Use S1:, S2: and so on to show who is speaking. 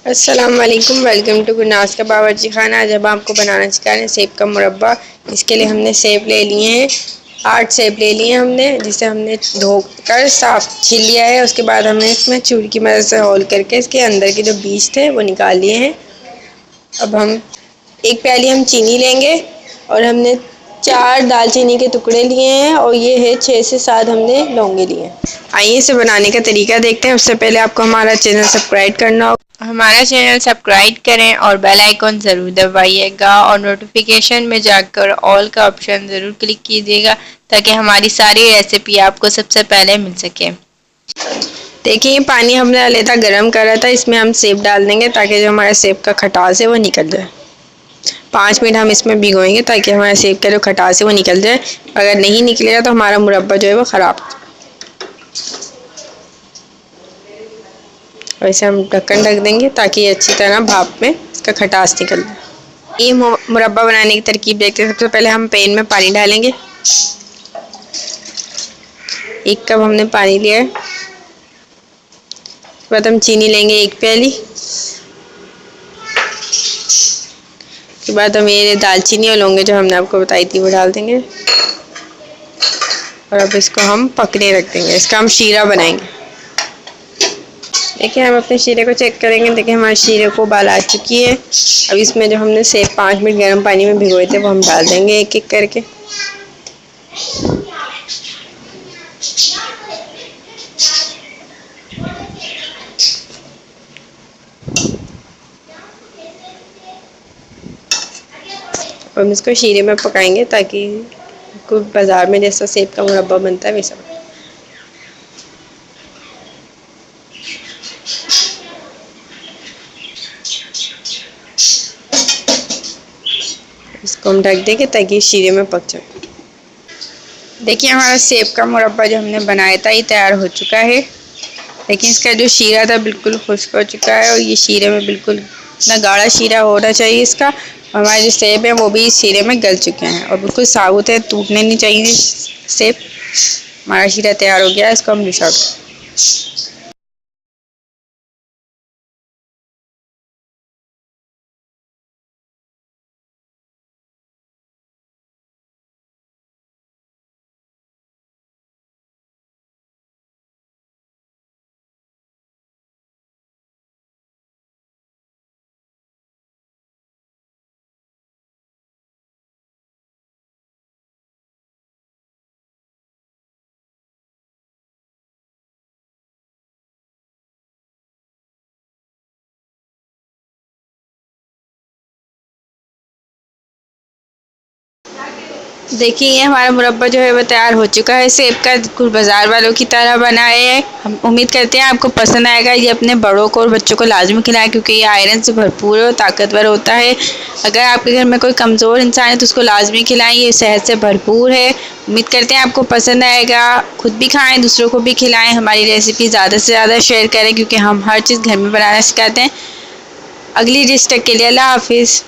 S1: अस्सलाम वालेकुम, welcome to गुरनाज का बावर्ची खाना। आज हम आपको बनाना सिखा रहे हैं सेब का मुरब्बा। इसके लिए हमने सेब ले लिए हैं, 8 सेब ले लिए हैं हमने, जिसे हमने धोकर साफ छील लिया है। उसके बाद हमने इसमें छुरी की मदद से होल करके इसके अंदर के जो बीज थे वो निकाल लिए हैं। अब हम एक प्याली हम चीनी लेंगे और हमने 4 दालचीनी के टुकड़े लिए हैं और ये है 6 से 7 हमने लौंगे लिए हैं। आइए इसे बनाने का तरीका देखते हैं। उससे पहले आपको हमारा चैनल सब्सक्राइब करना होगा। हमारा चैनल सब्सक्राइब करें और बेल आइकॉन ज़रूर दबाइएगा और नोटिफिकेशन में जाकर ऑल का ऑप्शन ज़रूर क्लिक कीजिएगा ताकि हमारी सारी रेसिपी आपको सबसे पहले मिल सके। देखिए ये पानी हमने लेता गर्म करा था, इसमें हम सेब डाल देंगे ताकि जो हमारा सेब का खटास है वो निकल जाए। 5 मिनट हम इसमें भिगोएंगे ताकि हमारे सेब का जो खटास है वो निकल जाए। अगर नहीं निकलेगा तो हमारा मुरब्बा जो है वो ख़राब। वैसे हम ढक्कन ढक देंगे ताकि अच्छी तरह भाप में इसका खटास निकल जाए। ये मुरब्बा बनाने की तरकीब देखते हैं। सबसे पहले हम पैन में पानी डालेंगे। 1 कप हमने पानी लिया है। उसके बाद हम चीनी लेंगे 1 प्याली। उसके बाद हम ये दालचीनी और लौंगे जो हमने आपको बताई थी वो डाल देंगे और अब इसको हम पकने रख देंगे। इसका हम शीरा बनाएंगे। देखिए हम अपने शीरे को चेक करेंगे। देखिए हमारे शीरे को उबाल आ चुकी है। अब इसमें जो हमने सेब 5 मिनट गर्म पानी में भिगोए थे वो हम डाल देंगे एक एक करके। हम इसको शीरे में पकाएंगे ताकि बाज़ार में जैसा सेब का मुरब्बा बनता है वैसा। इसको हम ढक देंगे ताकि शीरे में पक जाए। देखिए हमारा सेब का मुरब्बा जो हमने बनाया था ये तैयार हो चुका है। लेकिन इसका जो शीरा था बिल्कुल खुश्क हो चुका है और ये शीरे में बिल्कुल इतना गाढ़ा शीरा होना चाहिए इसका। और हमारे जो सेब है वो भी इस शीरे में गल चुके हैं और बिल्कुल साबुत है, टूटने नहीं चाहिए सेब। हमारा शीरा तैयार हो गया है, इसको हम डिश आउट। देखिए ये हमारा मुरब्बा जो है वो तैयार हो चुका है। सेब का कुछ बाज़ार वालों की तरह बनाए हैं। हम उम्मीद करते हैं आपको पसंद आएगा। ये अपने बड़ों को और बच्चों को लाजमी खिलाएं क्योंकि ये आयरन से भरपूर और ताकतवर होता है। अगर आपके घर में कोई कमज़ोर इंसान है तो उसको लाजमी खिलाएं, ये सेहत से भरपूर है। उम्मीद करते हैं आपको पसंद आएगा। खुद भी खाएँ, दूसरों को भी खिलाएँ। हमारी रेसिपी ज़्यादा से ज़्यादा शेयर करें क्योंकि हम हर चीज़ घर में बनाना सिखाते हैं। अगली डिश तक के लिए अल्लाह हाफिज़।